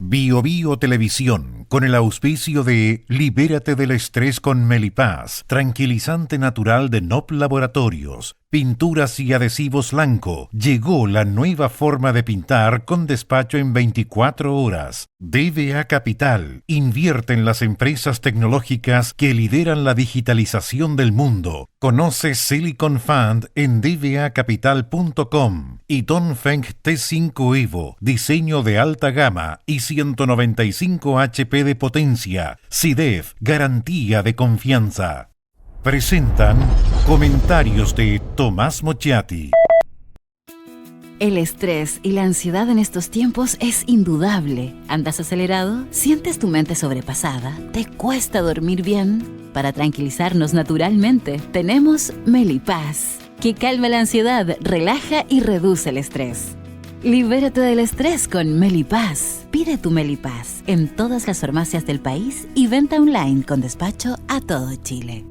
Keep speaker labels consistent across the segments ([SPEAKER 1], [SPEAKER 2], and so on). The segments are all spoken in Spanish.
[SPEAKER 1] Bio Bio Televisión, con el auspicio de Libérate del estrés con Melipaz, tranquilizante natural de NOP Laboratorios, pinturas y adhesivos Lanco. Llegó la nueva forma de pintar con despacho en 24 horas. DBA Capital, invierte en las empresas tecnológicas que lideran la digitalización del mundo. Conoce Silicon Fund en dbacapital.com. Y Dongfeng T5 Evo, diseño de alta gama y 195 HP de potencia. SIDEF, garantía de confianza. Presentan comentarios de Tomás Mochiati.
[SPEAKER 2] El estrés y la ansiedad en estos tiempos es indudable. ¿Andas acelerado? ¿Sientes tu mente sobrepasada? ¿Te cuesta dormir bien? Para tranquilizarnos naturalmente, tenemos Melipaz, que calma la ansiedad, relaja y reduce el estrés. Libérate del estrés con Melipaz. Pide tu Melipaz en todas las farmacias del país y venta online con despacho a todo Chile.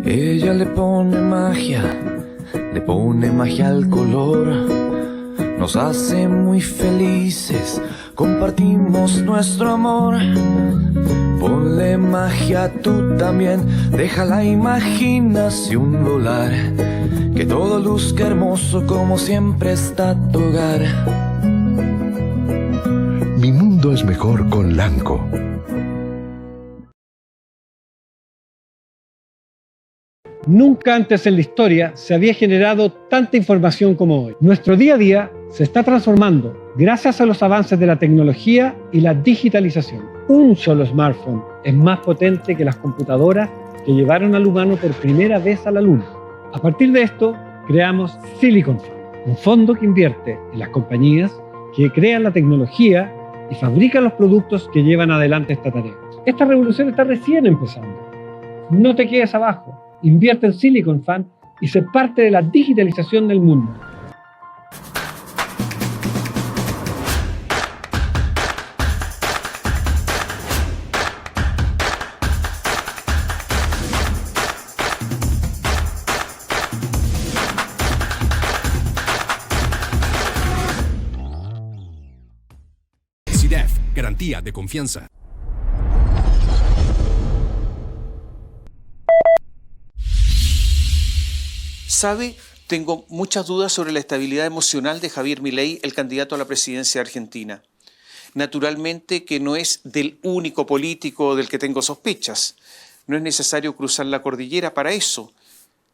[SPEAKER 3] Ella le pone magia al color, nos hace muy felices, compartimos nuestro amor. Ponle magia tú también, deja la imaginación volar, que todo luzca hermoso como siempre está tu hogar.
[SPEAKER 4] Mi mundo es mejor con Lanco.
[SPEAKER 5] Nunca antes en la historia se había generado tanta información como hoy. Nuestro día a día se está transformando gracias a los avances de la tecnología y la digitalización. Un solo smartphone es más potente que las computadoras que llevaron al humano por primera vez a la Luna. A partir de esto, creamos Silicon Fund, un fondo que invierte en las compañías que crean la tecnología y fabrican los productos que llevan adelante esta tarea. Esta revolución está recién empezando. No te quedes abajo. Invierte en Silicon Fund y sé parte de la digitalización del mundo.
[SPEAKER 6] SIDEF, garantía de confianza.
[SPEAKER 7] ¿Sabe? Tengo muchas dudas sobre la estabilidad emocional de Javier Milei, el candidato a la presidencia de Argentina. Naturalmente que no es del único político del que tengo sospechas. No es necesario cruzar la cordillera para eso,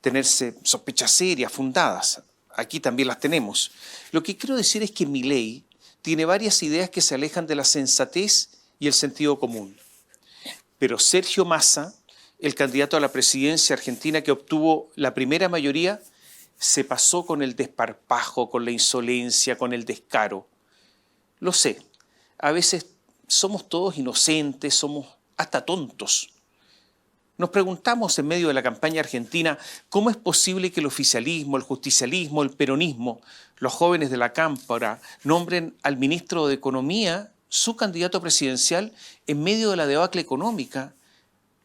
[SPEAKER 7] tenerse sospechas serias, fundadas. Aquí también las tenemos. Lo que quiero decir es que Milei tiene varias ideas que se alejan de la sensatez y el sentido común. Pero Sergio Massa, el candidato a la presidencia argentina que obtuvo la primera mayoría, se pasó con el desparpajo, con la insolencia, con el descaro. Lo sé, a veces somos todos inocentes, somos hasta tontos. Nos preguntamos en medio de la campaña argentina cómo es posible que el oficialismo, el justicialismo, el peronismo, los jóvenes de la cámpora nombren al ministro de Economía, su candidato presidencial, en medio de la debacle económica.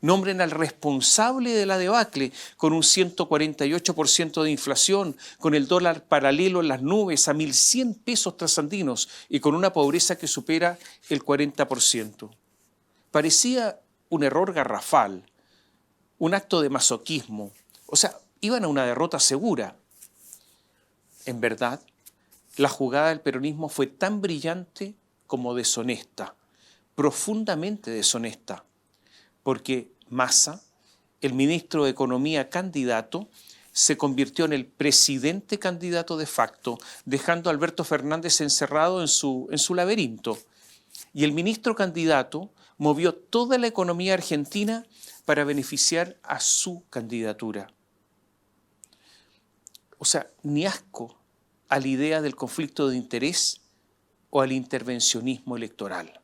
[SPEAKER 7] Nombren al responsable de la debacle con un 148% de inflación, con el dólar paralelo en las nubes a 1.100 pesos trasandinos y con una pobreza que supera el 40%. Parecía un error garrafal, un acto de masoquismo. O sea, iban a una derrota segura. En verdad, la jugada del peronismo fue tan brillante como deshonesta, profundamente deshonesta, porque Massa, el ministro de Economía candidato, se convirtió en el presidente candidato de facto, dejando a Alberto Fernández encerrado en su laberinto. Y el ministro candidato movió toda la economía argentina para beneficiar a su candidatura. O sea, ni asco a la idea del conflicto de interés o al intervencionismo electoral.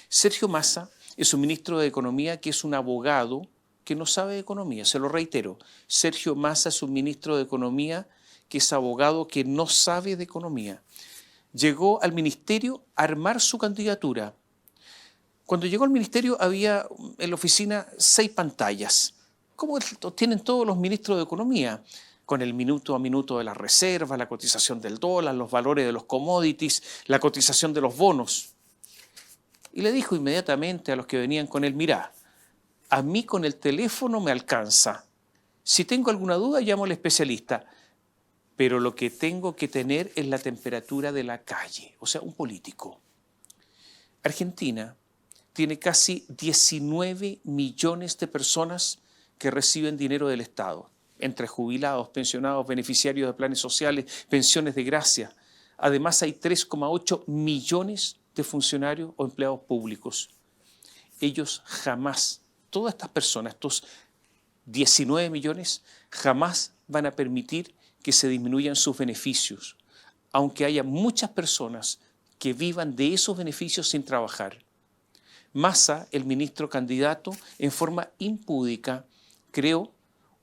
[SPEAKER 7] Sergio Massa es un ministro de Economía que es un abogado que no sabe de economía, se lo reitero. Sergio Massa es un ministro de Economía que es abogado que no sabe de economía. Llegó al ministerio a armar su candidatura. Cuando llegó al ministerio había en la oficina 6 pantallas, como tienen todos los ministros de Economía. con el minuto a minuto de la reserva, la cotización del dólar, los valores de los commodities, la cotización de los bonos. Y le dijo inmediatamente a los que venían con él, mirá, a mí con el teléfono me alcanza. Si tengo alguna duda, llamo al especialista. Pero lo que tengo que tener es la temperatura de la calle, o sea, un político. Argentina tiene casi 19 millones de personas que reciben dinero del Estado, entre jubilados, pensionados, beneficiarios de planes sociales, pensiones de gracia. Además, hay 3,8 millones de funcionarios o empleados públicos. Ellos jamás, todas estas personas, estos 19 millones, jamás van a permitir que se disminuyan sus beneficios, aunque haya muchas personas que vivan de esos beneficios sin trabajar. Massa, el ministro candidato, en forma impúdica, creó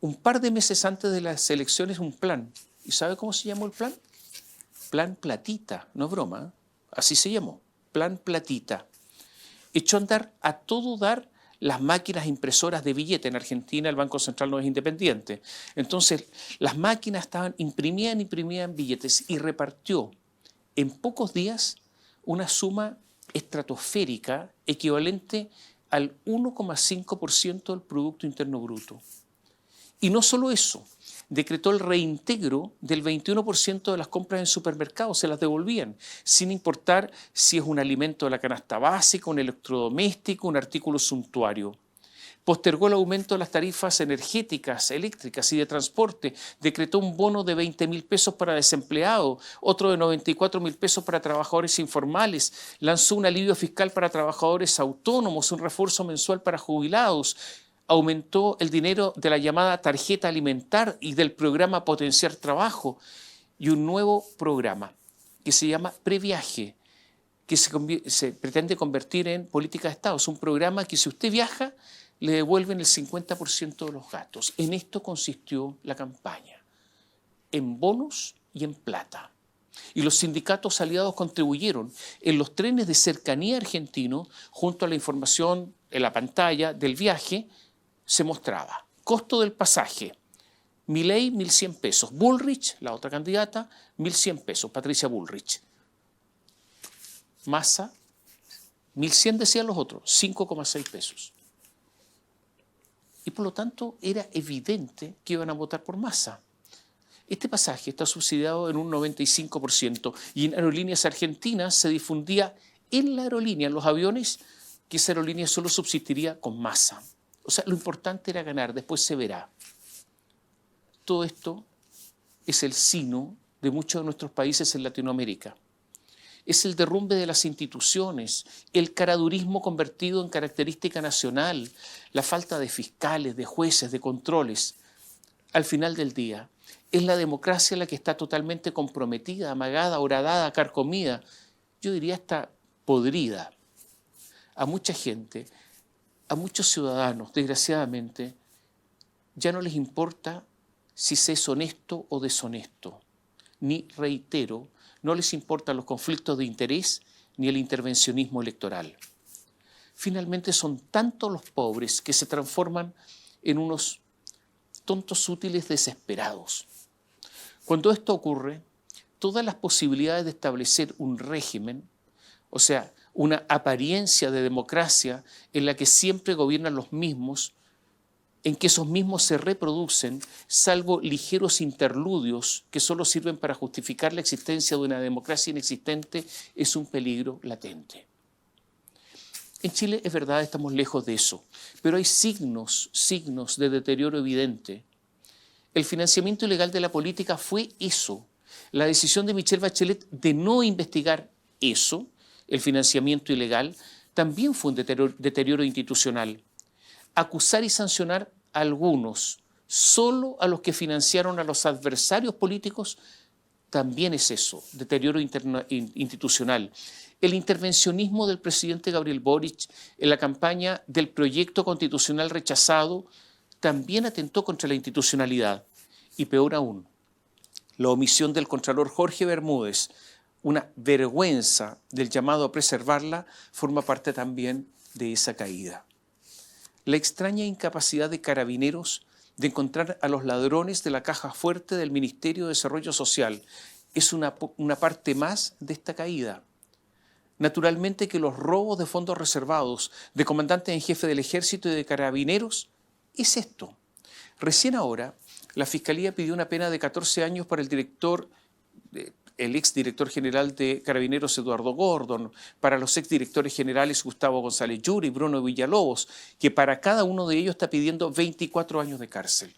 [SPEAKER 7] un par de meses antes de las elecciones un plan. ¿Y sabe cómo se llamó el plan? Plan Platita, no es broma, así se llamó, Plan Platita. Echó a andar a todo dar las máquinas impresoras de billete. En Argentina el Banco Central no es independiente. Entonces, las máquinas imprimían billetes y repartió en pocos días una suma estratosférica equivalente al 1,5% del Producto Interno Bruto. Y no solo eso, decretó el reintegro del 21% de las compras en supermercados, se las devolvían, sin importar si es un alimento de la canasta básica, un electrodoméstico, un artículo suntuario. Postergó el aumento de las tarifas energéticas, eléctricas y de transporte, decretó un bono de 20.000 pesos para desempleados, otro de 94.000 pesos para trabajadores informales, lanzó un alivio fiscal para trabajadores autónomos, un refuerzo mensual para jubilados, aumentó el dinero de la llamada tarjeta alimentar y del programa Potenciar Trabajo y un nuevo programa que se llama Previaje, que se pretende convertir en política de Estado. Es un programa que si usted viaja le devuelven el 50% de los gastos. En esto consistió la campaña, en bonos y en plata. Y los sindicatos aliados contribuyeron. En los trenes de cercanía argentinos, junto a la información en la pantalla del viaje, se mostraba costo del pasaje, Milei 1.100 pesos, Bullrich, la otra candidata, 1.100 pesos, Patricia Bullrich. Massa, 1.100 decían los otros, 5,6 pesos. Y por lo tanto era evidente que iban a votar por Massa. Este pasaje está subsidiado en un 95% y en aerolíneas argentinas se difundía en la aerolínea, en los aviones, que esa aerolínea solo subsistiría con Massa. O sea, lo importante era ganar, después se verá. Todo esto es el sino de muchos de nuestros países en Latinoamérica. Es el derrumbe de las instituciones, el caradurismo convertido en característica nacional, la falta de fiscales, de jueces, de controles. Al final del día, es la democracia la que está totalmente comprometida, amagada, horadada, carcomida. Yo diría hasta podrida. A mucha gente, a muchos ciudadanos, desgraciadamente, ya no les importa si se es honesto o deshonesto. Ni, reitero, no les importan los conflictos de interés ni el intervencionismo electoral. Finalmente son tantos los pobres que se transforman en unos tontos útiles desesperados. Cuando esto ocurre, todas las posibilidades de establecer un régimen, o sea, una apariencia de democracia en la que siempre gobiernan los mismos, en que esos mismos se reproducen, salvo ligeros interludios que solo sirven para justificar la existencia de una democracia inexistente, es un peligro latente. En Chile, es verdad, estamos lejos de eso, pero hay signos de deterioro evidente. El financiamiento ilegal de la política fue eso. La decisión de Michelle Bachelet de no investigar eso, el financiamiento ilegal, también fue un deterioro institucional. Acusar y sancionar a algunos, solo a los que financiaron a los adversarios políticos, también es eso, deterioro institucional. El intervencionismo del presidente Gabriel Boric en la campaña del proyecto constitucional rechazado también atentó contra la institucionalidad. Y peor aún, la omisión del contralor Jorge Bermúdez, una vergüenza del llamado a preservarla, forma parte también de esa caída. La extraña incapacidad de Carabineros de encontrar a los ladrones de la caja fuerte del Ministerio de Desarrollo Social es una parte más de esta caída. Naturalmente que los robos de fondos reservados de comandantes en jefe del Ejército y de Carabineros es esto. Recién ahora, la Fiscalía pidió una pena de 14 años para el exdirector general de Carabineros Eduardo Gordon, para los exdirectores generales Gustavo González Yuri y Bruno Villalobos, que para cada uno de ellos está pidiendo 24 años de cárcel.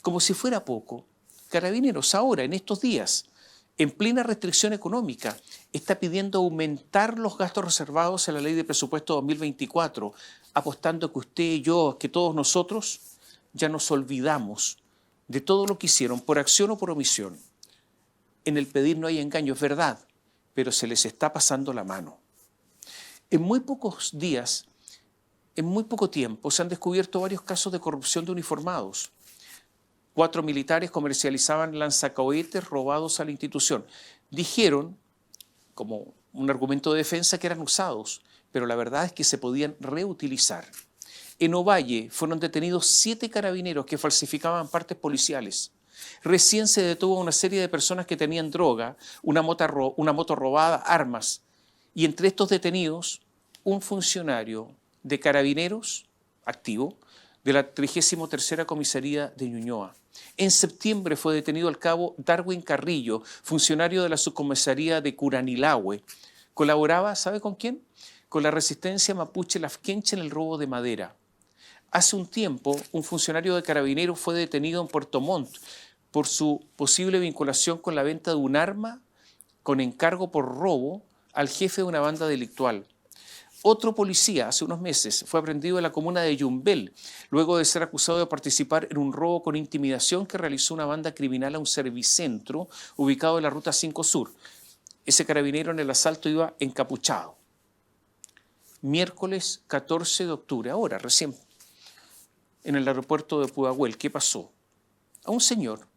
[SPEAKER 7] Como si fuera poco, Carabineros ahora, en estos días, en plena restricción económica, está pidiendo aumentar los gastos reservados en la Ley de Presupuesto 2024, apostando que usted y yo, que todos nosotros, ya nos olvidamos de todo lo que hicieron, por acción o por omisión. En el pedir no hay engaño, es verdad, pero se les está pasando la mano. En muy pocos días, en muy poco tiempo, se han descubierto varios casos de corrupción de uniformados. 4 militares comercializaban lanzacohetes robados a la institución. Dijeron, como un argumento de defensa, que eran usados, pero la verdad es que se podían reutilizar. En Ovalle fueron detenidos 7 carabineros que falsificaban partes policiales. Recién se detuvo a una serie de personas que tenían droga, una moto robada, armas. Y entre estos detenidos, un funcionario de Carabineros, activo, de la 33ª Comisaría de Ñuñoa. En septiembre fue detenido el cabo Darwin Carrillo, funcionario de la subcomisaría de Curanilahue. Colaboraba, ¿sabe con quién? Con la resistencia mapuche lafkenche en el robo de madera. Hace un tiempo, un funcionario de Carabineros fue detenido en Puerto Montt por su posible vinculación con la venta de un arma con encargo por robo al jefe de una banda delictual. Otro policía, hace unos meses, fue aprendido en la comuna de Yumbel, luego de ser acusado de participar en un robo con intimidación que realizó una banda criminal a un servicentro ubicado en la Ruta 5 Sur. Ese carabinero en el asalto iba encapuchado. Miércoles 14 de octubre, ahora, recién, en el aeropuerto de Pudahuel, ¿qué pasó? A un señor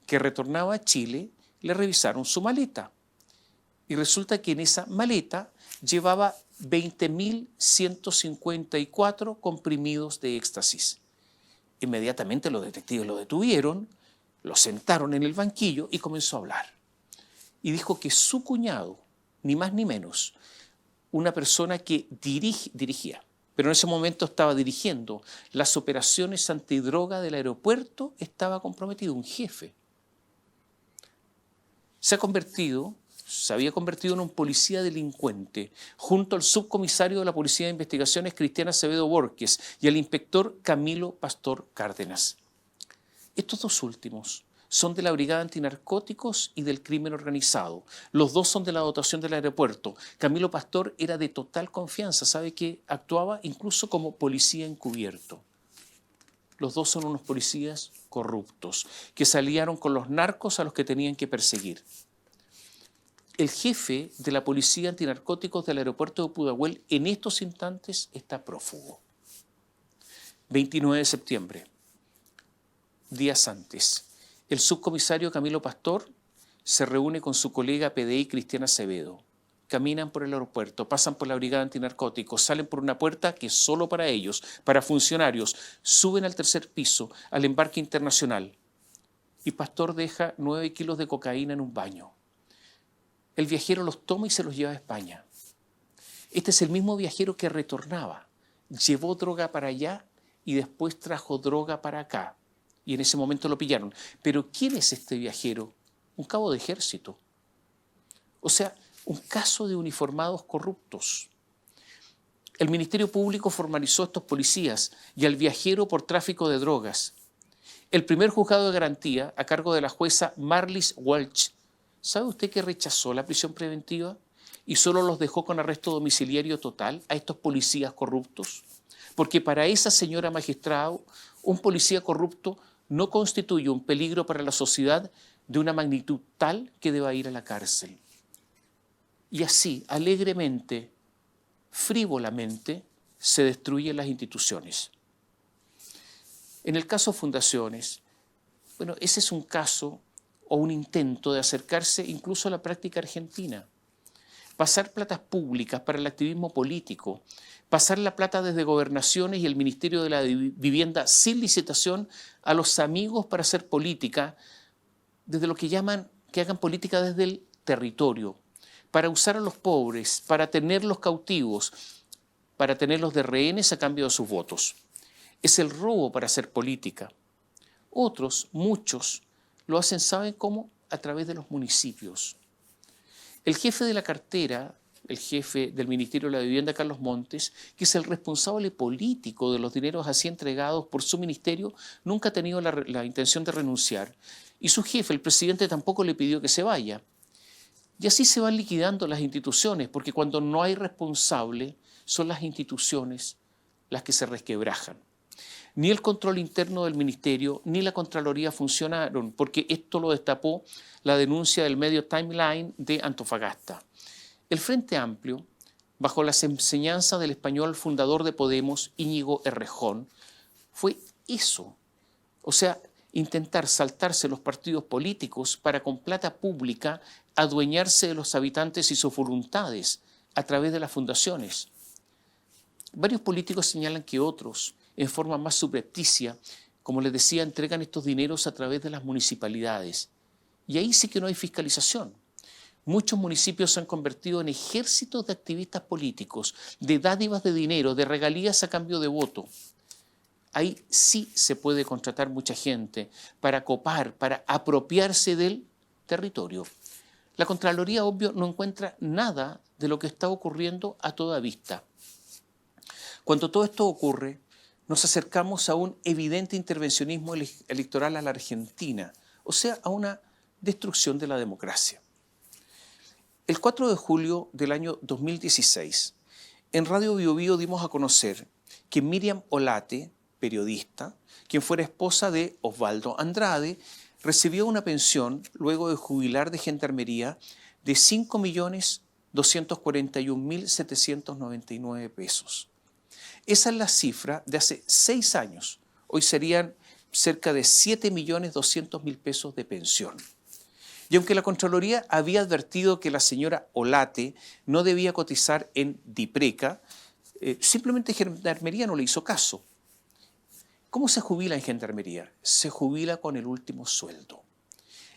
[SPEAKER 7] que retornaba a Chile le revisaron su maleta y resulta que en esa maleta llevaba 20.154 comprimidos de éxtasis. Inmediatamente los detectives lo detuvieron, lo sentaron en el banquillo y comenzó a hablar. Y dijo que su cuñado, ni más ni menos, una persona que dirigía, pero en ese momento estaba dirigiendo las operaciones antidroga del aeropuerto, estaba comprometido, un jefe. Se había convertido en un policía delincuente, junto al subcomisario de la Policía de Investigaciones Cristiana Acevedo Borges y al inspector Camilo Pastor Cárdenas. Estos dos últimos son de la Brigada Antinarcóticos y del Crimen Organizado. Los dos son de la dotación del aeropuerto. Camilo Pastor era de total confianza, sabe que actuaba incluso como policía encubierto. Los dos son unos policías corruptos que se aliaron con los narcos a los que tenían que perseguir. El jefe de la Policía Antinarcóticos del aeropuerto de Pudahuel en estos instantes está prófugo. 29 de septiembre, días antes, el subcomisario Camilo Pastor se reúne con su colega PDI Cristiana Acevedo. Caminan por el aeropuerto, pasan por la Brigada Antinarcóticos, salen por una puerta que es solo para ellos, para funcionarios, suben al 3er piso, al embarque internacional. Y Pastor deja 9 kilos de cocaína en un baño. El viajero los toma y se los lleva a España. Este es el mismo viajero que retornaba. Llevó droga para allá y después trajo droga para acá. Y en ese momento lo pillaron. Pero ¿quién es este viajero? Un cabo de ejército. O sea, un caso de uniformados corruptos. El Ministerio Público formalizó a estos policías y al viajero por tráfico de drogas. El primer juzgado de garantía, a cargo de la jueza Marlis Walsh, ¿sabe usted que rechazó la prisión preventiva y solo los dejó con arresto domiciliario total a estos policías corruptos? Porque para esa señora magistrado, un policía corrupto no constituye un peligro para la sociedad de una magnitud tal que deba ir a la cárcel. Y así, alegremente, frívolamente, se destruyen las instituciones. En el caso Fundaciones, bueno, ese es un caso o un intento de acercarse incluso a la práctica argentina. pasar platas públicas para el activismo polítique, pasar la plata desde gobernaciones y el Ministerio de la Vivienda sin licitación a los amigos para hacer política, desde lo que llaman que hagan política desde el territorio, para usar a los pobres, para tenerlos cautivos, para tenerlos de rehenes a cambio de sus votos. Es el robo para hacer política. Otros, muchos, lo hacen, ¿saben cómo? A través de los municipios. El jefe de la cartera, el jefe del Ministerio de la Vivienda, Carlos Montes, que es el responsable político de los dineros así entregados por su ministerio, nunca ha tenido la intención de renunciar. Y su jefe, el presidente, tampoco le pidió que se vaya. Y así se van liquidando las instituciones, porque cuando no hay responsable, son las instituciones las que se resquebrajan. Ni el control interno del ministerio ni la Contraloría funcionaron, porque esto lo destapó la denuncia del medio Timeline de Antofagasta. El Frente Amplio, bajo las enseñanzas del español fundador de Podemos, Íñigo Errejón, fue eso. O sea, intentar saltarse los partidos políticos para con plata pública adueñarse de los habitantes y sus voluntades a través de las fundaciones. Varios políticos señalan que otros, en forma más subrepticia, como les decía, entregan estos dineros a través de las municipalidades. Y ahí sí que no hay fiscalización. Muchos municipios se han convertido en ejércitos de activistas políticos, de dádivas de dinero, de regalías a cambio de voto. Ahí sí se puede contratar mucha gente para copar, para apropiarse del territorio. La Contraloría, obvio, no encuentra nada de lo que está ocurriendo a toda vista. Cuando todo esto ocurre, nos acercamos a un evidente intervencionismo electoral a la Argentina, o sea, a una destrucción de la democracia. El 4 de julio del año 2016, en Radio Bio Bio dimos a conocer que Miriam Olate, periodista, quien fuera esposa de Osvaldo Andrade, recibió una pensión luego de jubilar de Gendarmería de 5.241.799 pesos. Esa es la cifra de hace 6 años. Hoy serían cerca de 7.200.000 pesos de pensión. Y aunque la Contraloría había advertido que la señora Olate no debía cotizar en DIPRECA, simplemente Gendarmería no le hizo caso. ¿Cómo se jubila en Gendarmería? Se jubila con el último sueldo.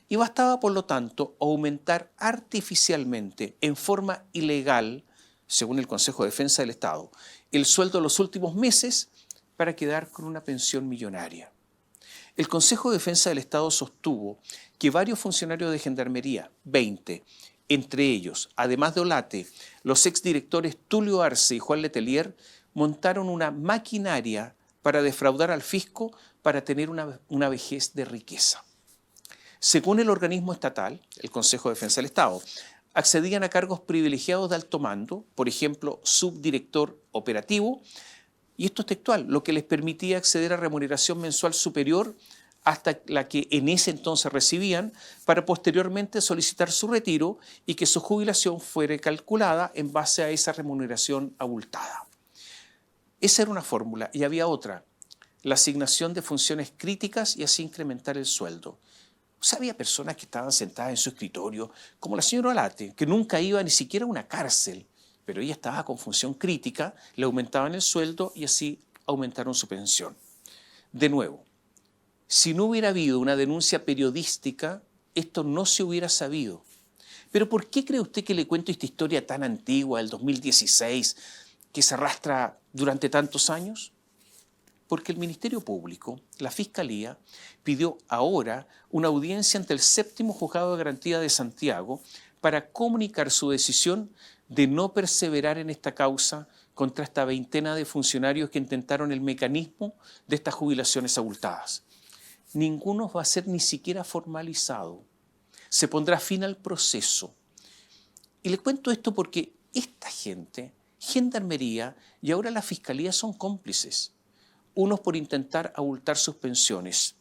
[SPEAKER 7] Y bastaba, por lo tanto, aumentar artificialmente, en forma ilegal, según el Consejo de Defensa del Estado, el sueldo de los últimos meses para quedar con una pensión millonaria. El Consejo de Defensa del Estado sostuvo que varios funcionarios de Gendarmería, 20, entre ellos, además de Olate, los exdirectores Tulio Arce y Juan Letelier, montaron una maquinaria para defraudar al fisco para tener una vejez de riqueza. Según el organismo estatal, el Consejo de Defensa del Estado, accedían a cargos privilegiados de alto mando, por ejemplo, subdirector operativo, y esto es textual, lo que les permitía acceder a remuneración mensual superior hasta la que en ese entonces recibían, para posteriormente solicitar su retiro y que su jubilación fuera calculada en base a esa remuneración abultada. Esa era una fórmula, y había otra, la asignación de funciones críticas y así incrementar el sueldo. O sea, había personas que estaban sentadas en su escritorio, como la señora Olate, que nunca iba ni siquiera a una cárcel, pero ella estaba con función crítica, le aumentaban el sueldo y así aumentaron su pensión. De nuevo, si no hubiera habido una denuncia periodística, esto no se hubiera sabido. Pero ¿por qué cree usted que le cuento esta historia tan antigua, del 2016, que se arrastra durante tantos años? Porque el Ministerio Público, la Fiscalía, pidió ahora una audiencia ante el 7º Juzgado de Garantía de Santiago para comunicar su decisión de no perseverar en esta causa contra esta veintena de funcionarios que intentaron el mecanismo de estas jubilaciones abultadas. Ninguno va a ser ni siquiera formalizado. Se pondrá fin al proceso. Y le cuento esto porque esta gente, Gendarmería y ahora la Fiscalía, son cómplices. Unos por intentar abultar sus pensiones,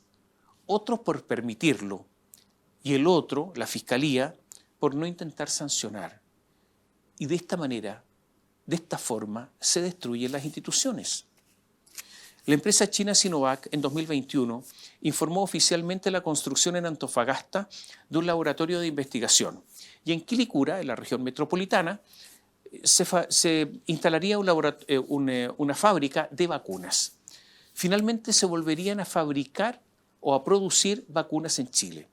[SPEAKER 7] otros por permitirlo, y el otro, la Fiscalía, por no intentar sancionar. Y de esta manera, de esta forma, se destruyen las instituciones. La empresa china Sinovac en 2021 informó oficialmente la construcción en Antofagasta de un laboratorio de investigación. Y en Quilicura, en la región metropolitana, se instalaría una fábrica de vacunas. Finalmente se volverían a fabricar o a producir vacunas en Chile.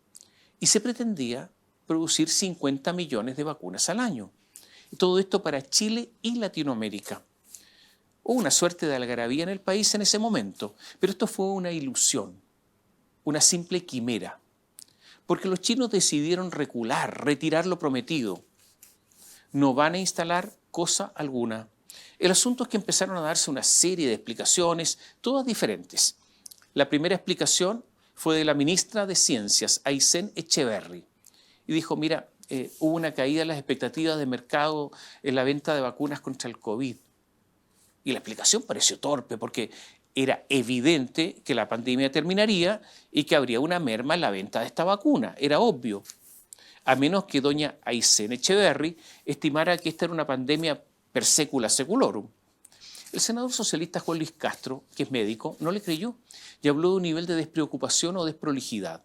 [SPEAKER 7] Y se pretendía producir 50 millones de vacunas al año. Todo esto para Chile y Latinoamérica. Hubo una suerte de algarabía en el país en ese momento, pero esto fue una ilusión, una simple quimera, porque los chinos decidieron recular, retirar lo prometido. No van a instalar cosa alguna. El asunto es que empezaron a darse una serie de explicaciones, todas diferentes. La primera explicación fue de la ministra de Ciencias, Aysén Echeverry, y dijo, mira, hubo una caída en las expectativas de mercado en la venta de vacunas contra el COVID. Y la explicación pareció torpe porque era evidente que la pandemia terminaría y que habría una merma en la venta de esta vacuna. Era obvio. A menos que doña Aysén Echeverry estimara que esta era una pandemia per secula seculorum. El senador socialista Juan Luis Castro, que es médico, no le creyó y habló de un nivel de despreocupación o desprolijidad.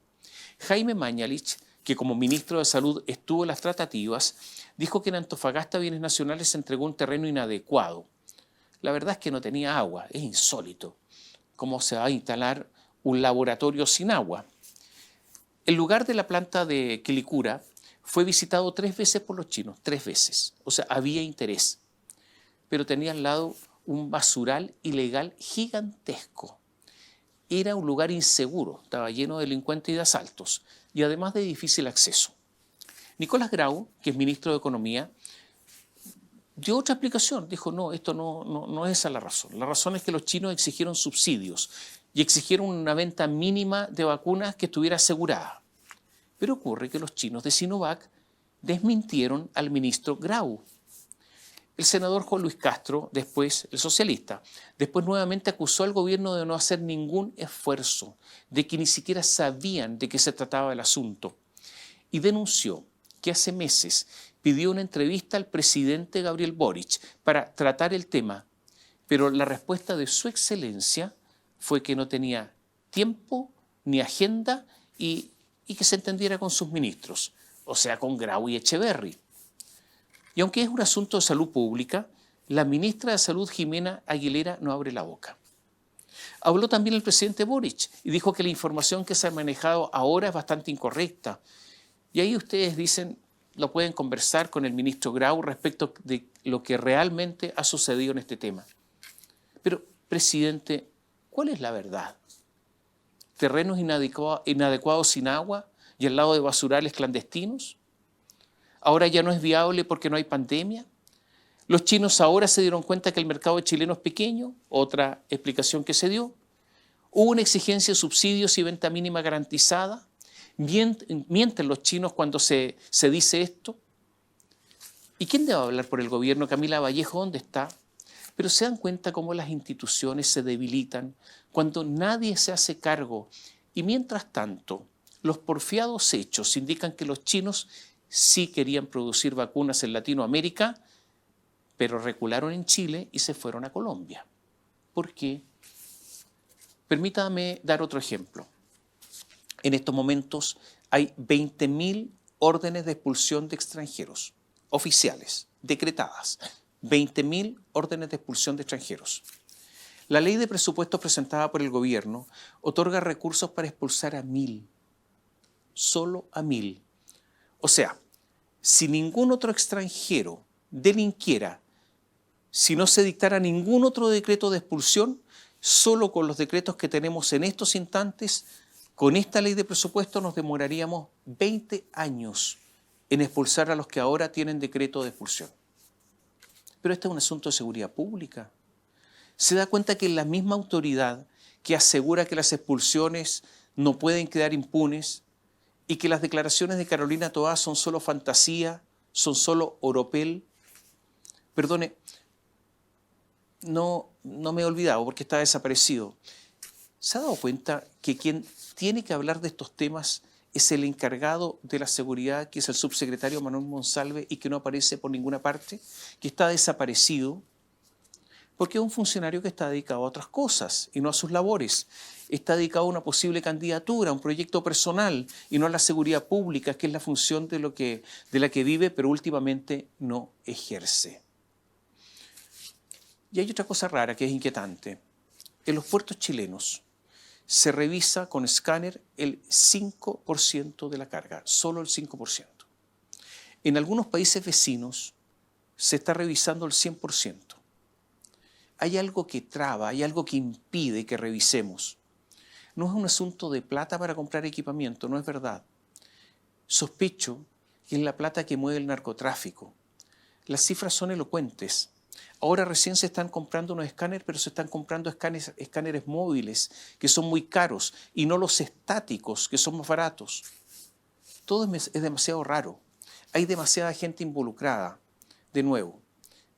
[SPEAKER 7] Jaime Mañalich, que como ministro de Salud estuvo en las tratativas, dijo que en Antofagasta Bienes Nacionales se entregó un terreno inadecuado. La verdad es que no tenía agua, es insólito. ¿Cómo se va a instalar un laboratorio sin agua? El lugar de la planta de Quilicura fue visitado 3 veces por los chinos, 3 veces. O sea, había interés. Pero tenía al lado un basural ilegal gigantesco. Era un lugar inseguro, estaba lleno de delincuentes y de asaltos, y además de difícil acceso. Nicolás Grau, que es ministro de Economía, dio otra explicación. Dijo, no, esto no es esa la razón. La razón es que los chinos exigieron subsidios y exigieron una venta mínima de vacunas que estuviera asegurada. Pero ocurre que los chinos de Sinovac desmintieron al ministro Grau. El senador Juan Luis Castro, después, el socialista, después nuevamente acusó al gobierno de no hacer ningún esfuerzo, de que ni siquiera sabían de qué se trataba el asunto, y denunció que hace meses pidió una entrevista al presidente Gabriel Boric para tratar el tema, pero la respuesta de su excelencia fue que no tenía tiempo ni agenda y que se entendiera con sus ministros, o sea, con Grau y Echeverry. Y aunque es un asunto de salud pública, la ministra de Salud, Jimena Aguilera, no abre la boca. Habló también el presidente Boric y dijo que la información que se ha manejado ahora es bastante incorrecta. Y ahí ustedes dicen, lo pueden conversar con el ministro Grau respecto de lo que realmente ha sucedido en este tema. Pero, presidente, ¿cuál es la verdad? ¿Terrenos inadecuados sin agua y al lado de basurales clandestinos? ¿Ahora ya no es viable porque no hay pandemia? ¿Los chinos ahora se dieron cuenta que el mercado chileno es pequeño? Otra explicación que se dio. ¿Hubo una exigencia de subsidios y venta mínima garantizada? ¿Mienten los chinos cuando se dice esto? ¿Y quién debe hablar por el gobierno? Camila Vallejo, ¿dónde está? Pero se dan cuenta cómo las instituciones se debilitan cuando nadie se hace cargo. Y mientras tanto, los porfiados hechos indican que los chinos sí querían producir vacunas en Latinoamérica, pero recularon en Chile y se fueron a Colombia. ¿Por qué? Permítame dar otro ejemplo. En estos momentos hay 20.000 órdenes de expulsión de extranjeros, oficiales, decretadas. 20.000 órdenes de expulsión de extranjeros. La ley de presupuestos presentada por el gobierno otorga recursos para expulsar a 1.000, solo a 1.000. O sea, si ningún otro extranjero delinquiera, si no se dictara ningún otro decreto de expulsión, solo con los decretos que tenemos en estos instantes, con esta ley de presupuesto nos demoraríamos 20 años en expulsar a los que ahora tienen decreto de expulsión. Pero este es un asunto de seguridad pública. Se da cuenta que la misma autoridad que asegura que las expulsiones no pueden quedar impunes y que las declaraciones de Carolina Toá son solo fantasía, son solo oropel. Perdone, no me he olvidado porque está desaparecido. ¿Se ha dado cuenta que quien tiene que hablar de estos temas es el encargado de la seguridad, que es el subsecretario Manuel Monsalve y que no aparece por ninguna parte, que está desaparecido? Porque es un funcionario que está dedicado a otras cosas y no a sus labores. Está dedicado a una posible candidatura, a un proyecto personal y no a la seguridad pública, que es la función de la que vive, pero últimamente no ejerce. Y hay otra cosa rara que es inquietante. En los puertos chilenos se revisa con escáner el 5% de la carga, solo el 5%. En algunos países vecinos se está revisando el 100%. Hay algo que traba, hay algo que impide que revisemos. No es un asunto de plata para comprar equipamiento, no es verdad. Sospecho que es la plata que mueve el narcotráfico. Las cifras son elocuentes. Ahora recién se están comprando unos escáneres, pero se están comprando escáneres móviles, que son muy caros, y no los estáticos, que son más baratos. Todo es demasiado raro. Hay demasiada gente involucrada. De nuevo,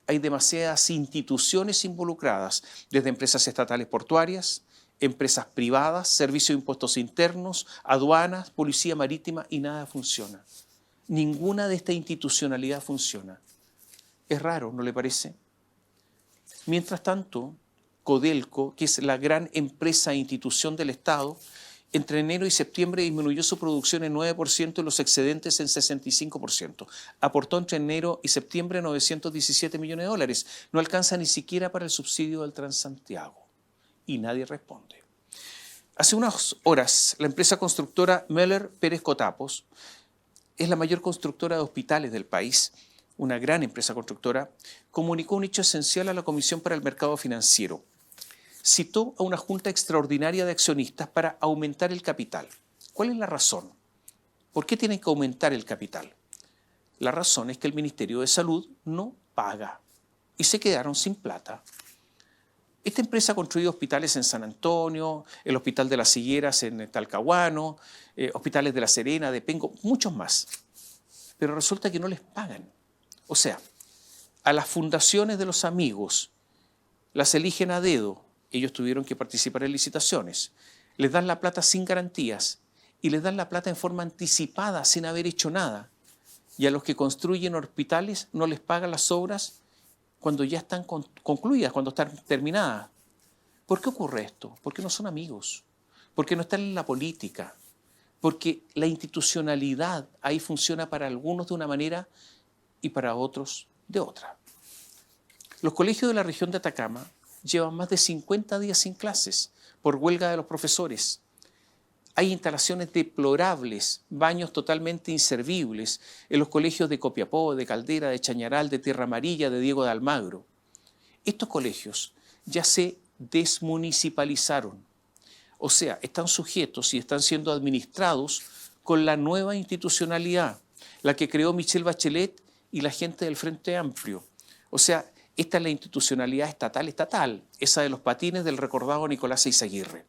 [SPEAKER 7] hay demasiadas instituciones involucradas, desde empresas estatales portuarias, empresas privadas, servicios de impuestos internos, aduanas, policía marítima, y nada funciona. Ninguna de esta institucionalidad funciona. Es raro, ¿no le parece? Mientras tanto, Codelco, que es la gran empresa e institución del Estado, entre enero y septiembre disminuyó su producción en 9% y los excedentes en 65%. Aportó entre enero y septiembre 917 millones de dólares. No alcanza ni siquiera para el subsidio del Transantiago. Y nadie responde. Hace unas horas, la empresa constructora Möller Pérez Cotapos es la mayor constructora de hospitales del país, una gran empresa constructora, comunicó un hecho esencial a la Comisión para el Mercado Financiero. Citó a una junta extraordinaria de accionistas para aumentar el capital. ¿Cuál es la razón? ¿Por qué tienen que aumentar el capital? La razón es que el Ministerio de Salud no paga y se quedaron sin plata. Esta empresa ha construido hospitales en San Antonio, el Hospital de las Higueras en Talcahuano, hospitales de La Serena, de Penco, muchos más. Pero resulta que no les pagan. O sea, a las fundaciones de los amigos las eligen a dedo. Ellos tuvieron que participar en licitaciones. Les dan la plata sin garantías y les dan la plata en forma anticipada, sin haber hecho nada. Y a los que construyen hospitales no les pagan las obras cuando ya están concluidas, cuando están terminadas. ¿Por qué ocurre esto? Porque no son amigos, porque no están en la política, porque la institucionalidad ahí funciona para algunos de una manera y para otros de otra. Los colegios de la región de Atacama llevan más de 50 días sin clases por huelga de los profesores. Hay instalaciones deplorables, baños totalmente inservibles en los colegios de Copiapó, de Caldera, de Chañaral, de Tierra Amarilla, de Diego de Almagro. Estos colegios ya se desmunicipalizaron, o sea, están sujetos y están siendo administrados con la nueva institucionalidad, la que creó Michelle Bachelet y la gente del Frente Amplio. O sea, esta es la institucionalidad estatal, esa de los patines del recordado Nicolás Eizaguirre.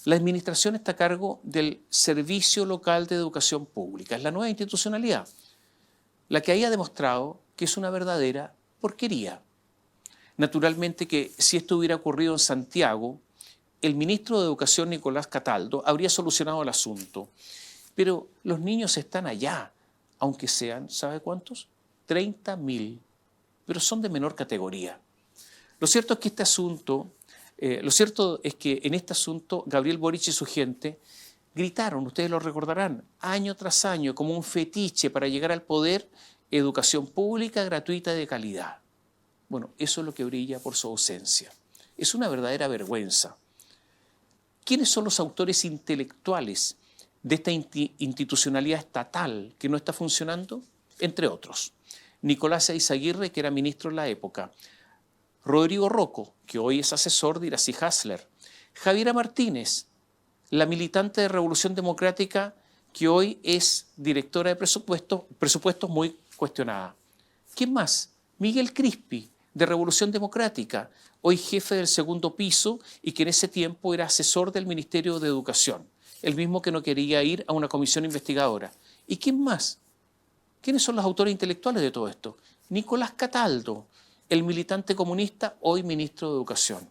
[SPEAKER 7] La administración está a cargo del Servicio Local de Educación Pública. Es la nueva institucionalidad, la que haya demostrado que es una verdadera porquería. Naturalmente que si esto hubiera ocurrido en Santiago, el ministro de Educación, Nicolás Cataldo, habría solucionado el asunto. Pero los niños están allá, aunque sean, ¿sabe cuántos? 30.000, pero son de menor categoría. Lo cierto es que en este asunto Gabriel Boric y su gente gritaron, ustedes lo recordarán, año tras año como un fetiche para llegar al poder, educación pública, gratuita y de calidad. Bueno, eso es lo que brilla por su ausencia. Es una verdadera vergüenza. ¿Quiénes son los autores intelectuales de esta institucionalidad estatal que no está funcionando? Entre otros, Nicolás Eizaguirre, que era ministro en la época, Rodrigo Rocco, que hoy es asesor de Iracy Hasler, Javiera Martínez, la militante de Revolución Democrática, que hoy es directora de presupuestos muy cuestionada. ¿Quién más? Miguel Crispi, de Revolución Democrática, hoy jefe del segundo piso y que en ese tiempo era asesor del Ministerio de Educación, el mismo que no quería ir a una comisión investigadora. ¿Y quién más? ¿Quiénes son los autores intelectuales de todo esto? Nicolás Cataldo, el militante comunista, hoy ministro de Educación.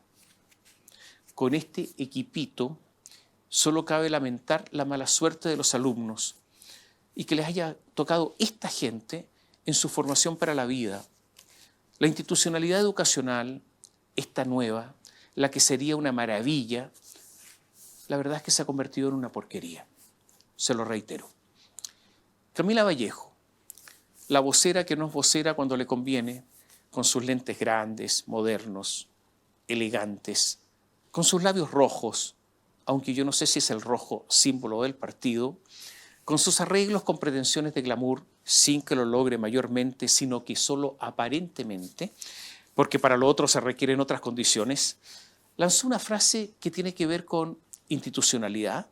[SPEAKER 7] Con este equipito solo cabe lamentar la mala suerte de los alumnos y que les haya tocado esta gente en su formación para la vida. La institucionalidad educacional esta nueva, la que sería una maravilla, la verdad es que se ha convertido en una porquería. Se lo reitero. Camila Vallejo, la vocera que no es vocera cuando le conviene, con sus lentes grandes, modernos, elegantes, con sus labios rojos, aunque yo no sé si es el rojo símbolo del partido, con sus arreglos con pretensiones de glamour, sin que lo logre mayormente, sino que solo aparentemente, porque para lo otro se requieren otras condiciones, lanzó una frase que tiene que ver con institucionalidad,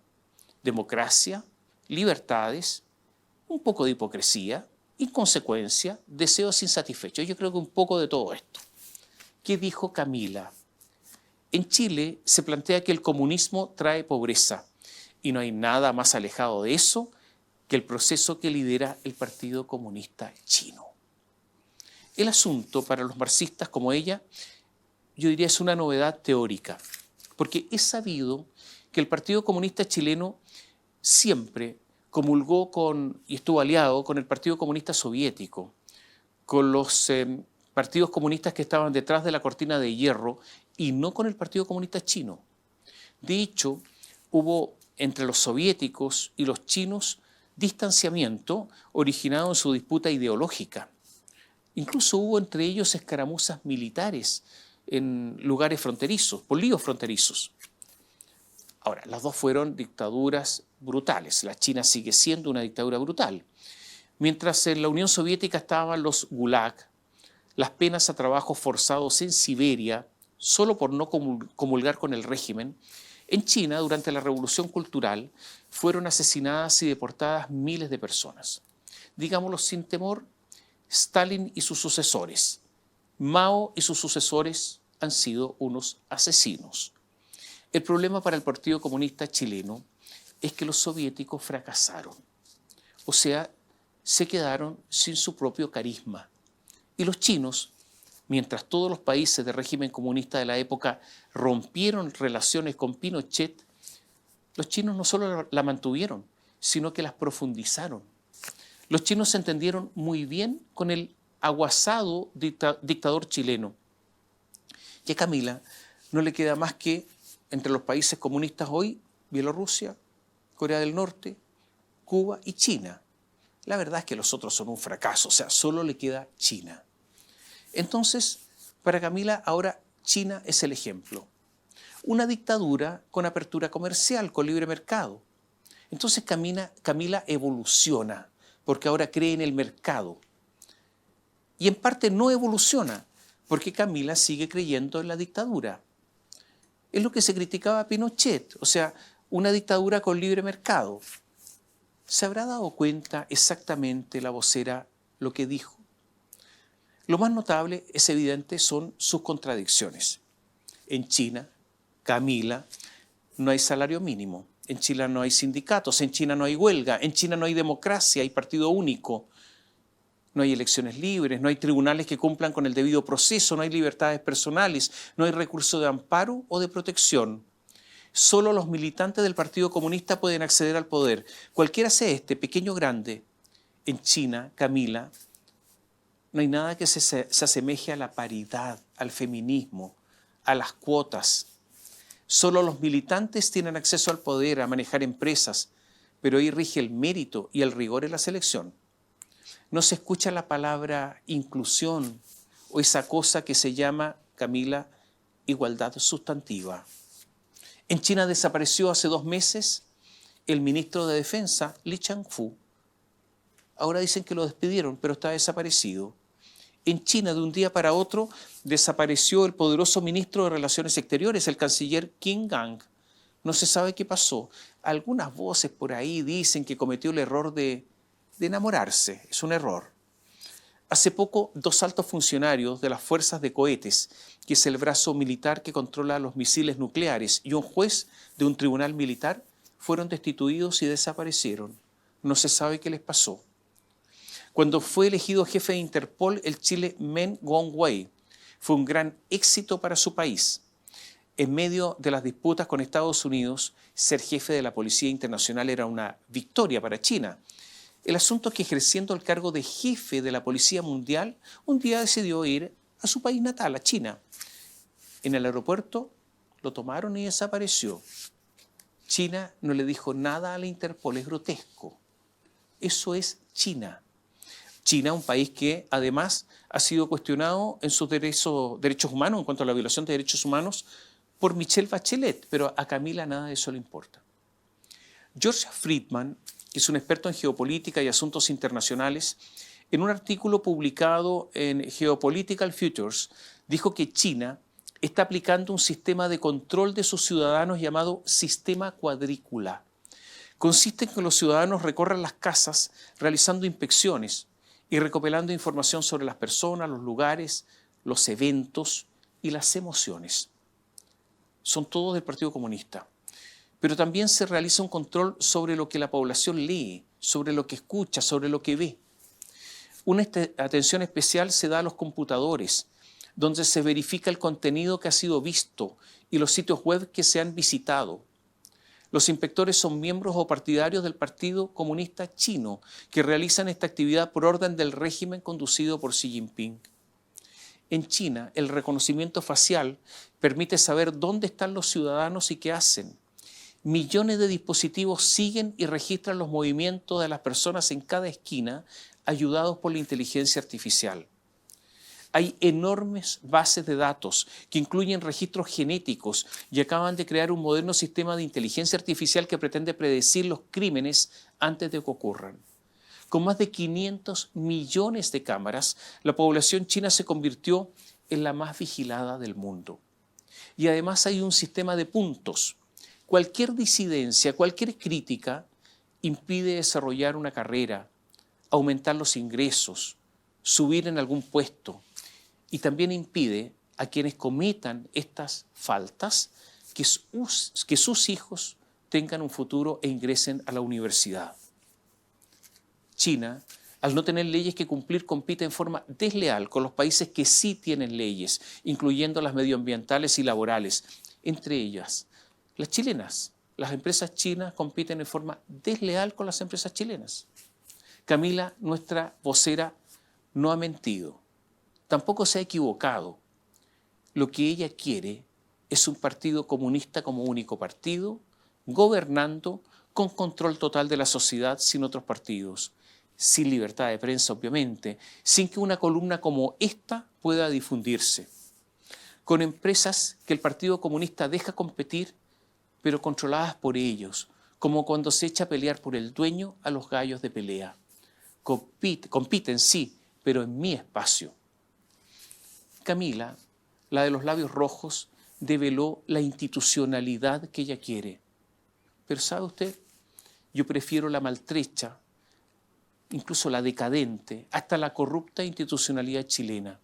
[SPEAKER 7] democracia, libertades, un poco de hipocresía, inconsecuencia, deseos insatisfechos. Yo creo que un poco de todo esto. ¿Qué dijo Camila? En Chile se plantea que el comunismo trae pobreza y no hay nada más alejado de eso que el proceso que lidera el Partido Comunista Chino. El asunto para los marxistas como ella, yo diría es una novedad teórica, porque es sabido que el Partido Comunista Chileno siempre comulgó con y estuvo aliado con el Partido Comunista Soviético, con los partidos comunistas que estaban detrás de la cortina de hierro y no con el Partido Comunista Chino. De hecho, hubo entre los soviéticos y los chinos distanciamiento originado en su disputa ideológica. Incluso hubo entre ellos escaramuzas militares en lugares fronterizos, por líos fronterizos. Ahora, las dos fueron dictaduras brutales. La China sigue siendo una dictadura brutal. Mientras en la Unión Soviética estaban los gulag, las penas a trabajos forzados en Siberia, solo por no comulgar con el régimen, en China, durante la Revolución Cultural, fueron asesinadas y deportadas miles de personas. Digámoslo sin temor, Stalin y sus sucesores, Mao y sus sucesores han sido unos asesinos. El problema para el Partido Comunista Chileno es que los soviéticos fracasaron. O sea, se quedaron sin su propio carisma. Y los chinos, mientras todos los países de régimen comunista de la época rompieron relaciones con Pinochet, los chinos no solo la mantuvieron, sino que las profundizaron. Los chinos se entendieron muy bien con el aguazado dictador chileno. Y a Camila no le queda más que, entre los países comunistas hoy, Bielorrusia, Corea del Norte, Cuba y China. La verdad es que los otros son un fracaso, o sea, solo le queda China. Entonces, para Camila ahora China es el ejemplo. Una dictadura con apertura comercial, con libre mercado. Entonces Camila evoluciona, porque ahora cree en el mercado. Y en parte no evoluciona, porque Camila sigue creyendo en la dictadura. Es lo que se criticaba a Pinochet, o sea, una dictadura con libre mercado. ¿Se habrá dado cuenta exactamente la vocera lo que dijo? Lo más notable, es evidente, son sus contradicciones. En China, Camila, no hay salario mínimo. En China no hay sindicatos, en China no hay huelga, en China no hay democracia, hay partido único. No hay elecciones libres, no hay tribunales que cumplan con el debido proceso, no hay libertades personales, no hay recurso de amparo o de protección. Solo los militantes del Partido Comunista pueden acceder al poder. Cualquiera sea este, pequeño o grande. En China, Camila, no hay nada que se asemeje a la paridad, al feminismo, a las cuotas. Solo los militantes tienen acceso al poder, a manejar empresas, pero ahí rige el mérito y el rigor en la selección. No se escucha la palabra inclusión o esa cosa que se llama, Camila, igualdad sustantiva. En China desapareció hace 2 meses el ministro de Defensa, Li Changfu. Ahora dicen que lo despidieron, pero está desaparecido. En China, de un día para otro, desapareció el poderoso ministro de Relaciones Exteriores, el canciller Qin Gang. No se sabe qué pasó. Algunas voces por ahí dicen que cometió el error de enamorarse. Es un error. Hace poco, 2 altos funcionarios de las fuerzas de cohetes, que es el brazo militar que controla los misiles nucleares, y un juez de un tribunal militar, fueron destituidos y desaparecieron. No se sabe qué les pasó. Cuando fue elegido jefe de Interpol, el chile Meng Wanzhou fue un gran éxito para su país. En medio de las disputas con Estados Unidos, ser jefe de la Policía Internacional era una victoria para China. El asunto es que, ejerciendo el cargo de jefe de la Policía Mundial, un día decidió ir a su país natal, a China. En el aeropuerto lo tomaron y desapareció. China no le dijo nada a la Interpol, es grotesco. Eso es China. China, un país que además ha sido cuestionado en sus derechos humanos, en cuanto a la violación de derechos humanos, por Michelle Bachelet, pero a Camila nada de eso le importa. George Friedman, que es un experto en geopolítica y asuntos internacionales, en un artículo publicado en Geopolitical Futures, dijo que China está aplicando un sistema de control de sus ciudadanos llamado sistema cuadrícula. Consiste en que los ciudadanos recorran las casas realizando inspecciones y recopilando información sobre las personas, los lugares, los eventos y las emociones. Son todos del Partido Comunista. Pero también se realiza un control sobre lo que la población lee, sobre lo que escucha, sobre lo que ve. Una atención especial se da a los computadores, donde se verifica el contenido que ha sido visto y los sitios web que se han visitado. Los inspectores son miembros o partidarios del Partido Comunista Chino que realizan esta actividad por orden del régimen conducido por Xi Jinping. En China, el reconocimiento facial permite saber dónde están los ciudadanos y qué hacen. Millones de dispositivos siguen y registran los movimientos de las personas en cada esquina, ayudados por la inteligencia artificial. Hay enormes bases de datos que incluyen registros genéticos y acaban de crear un moderno sistema de inteligencia artificial que pretende predecir los crímenes antes de que ocurran. Con más de 500 millones de cámaras, la población china se convirtió en la más vigilada del mundo. Y además hay un sistema de puntos. Cualquier disidencia, cualquier crítica impide desarrollar una carrera, aumentar los ingresos, subir en algún puesto, y también impide a quienes cometan estas faltas que sus hijos tengan un futuro e ingresen a la universidad. China, al no tener leyes que cumplir, compite en forma desleal con los países que sí tienen leyes, incluyendo las medioambientales y laborales. Entre ellas, las chilenas. Las empresas chinas compiten en forma desleal con las empresas chilenas. Camila, nuestra vocera, no ha mentido. Tampoco se ha equivocado. Lo que ella quiere es un partido comunista como único partido, gobernando con control total de la sociedad sin otros partidos, sin libertad de prensa, obviamente, sin que una columna como esta pueda difundirse, con empresas que el Partido Comunista deja competir, pero controladas por ellos, como cuando se echa a pelear por el dueño a los gallos de pelea. Compiten, sí, pero en mi espacio. Camila, la de los labios rojos, develó la institucionalidad que ella quiere. Pero ¿sabe usted? Yo prefiero la maltrecha, incluso la decadente, hasta la corrupta institucionalidad chilena.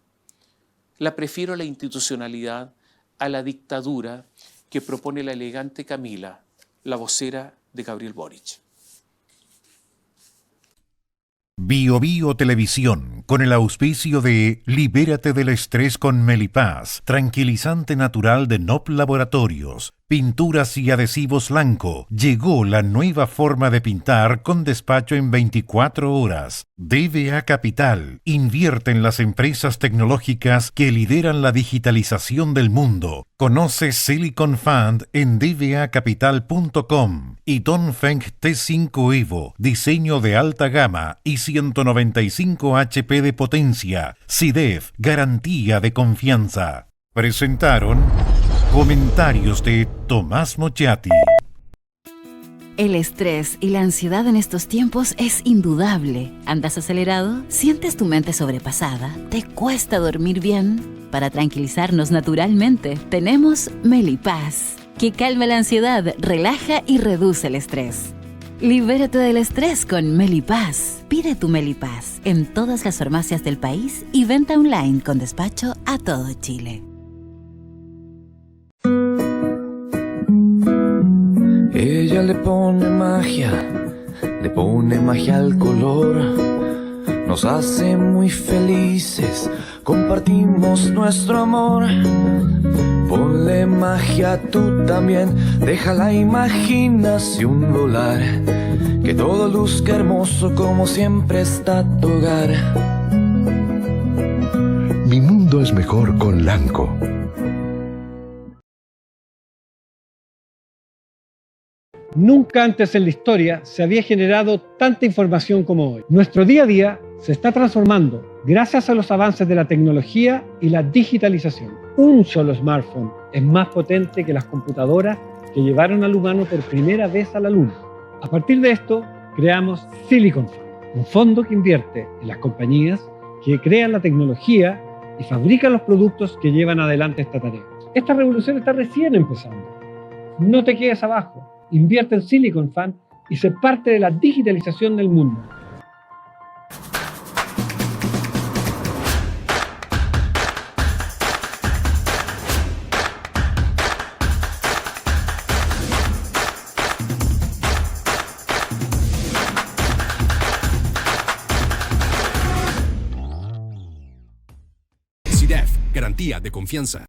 [SPEAKER 7] La prefiero a la institucionalidad, a la dictadura que propone la elegante Camila, la vocera de Gabriel Boric.
[SPEAKER 1] Bio Bio Televisión, con el auspicio de Libérate del estrés con Melipaz, tranquilizante natural de NOP Laboratorios, pinturas y adhesivos Lanco. Llegó la nueva forma de pintar con despacho en 24 horas. DBA Capital invierte en las empresas tecnológicas que lideran la digitalización del mundo. Conoce Silicon Fund en dbacapital.com y Dongfeng T5 Evo, diseño de alta gama y 195 HP de potencia. SIDEF, garantía de confianza. Presentaron comentarios de Tomás Mochati.
[SPEAKER 2] El estrés y la ansiedad en estos tiempos es indudable. ¿Andas acelerado? ¿Sientes tu mente sobrepasada? ¿Te cuesta dormir bien? Para tranquilizarnos naturalmente, tenemos Melipaz, que calma la ansiedad, relaja y reduce el estrés. Libérate del estrés con Melipaz. Pide tu Melipaz en todas las farmacias del país y venta online con despacho a todo Chile.
[SPEAKER 3] Ella le pone magia al color. Nos hace muy felices, compartimos nuestro amor. Ponle magia tú también, deja la imaginación volar. Que todo luzca hermoso como siempre está tu hogar.
[SPEAKER 4] Mi mundo es mejor con Lanco.
[SPEAKER 5] Nunca antes en la historia se había generado tanta información como hoy. Nuestro día a día se está transformando gracias a los avances de la tecnología y la digitalización. Un solo smartphone es más potente que las computadoras que llevaron al humano por primera vez a la Luna. A partir de esto, creamos Silicon Fund, un fondo que invierte en las compañías que crean la tecnología y fabrican los productos que llevan adelante esta tarea. Esta revolución está recién empezando. No te quedes abajo. Invierte en Silicon Fund y sé parte de la digitalización del mundo.
[SPEAKER 6] CDEF, garantía de confianza.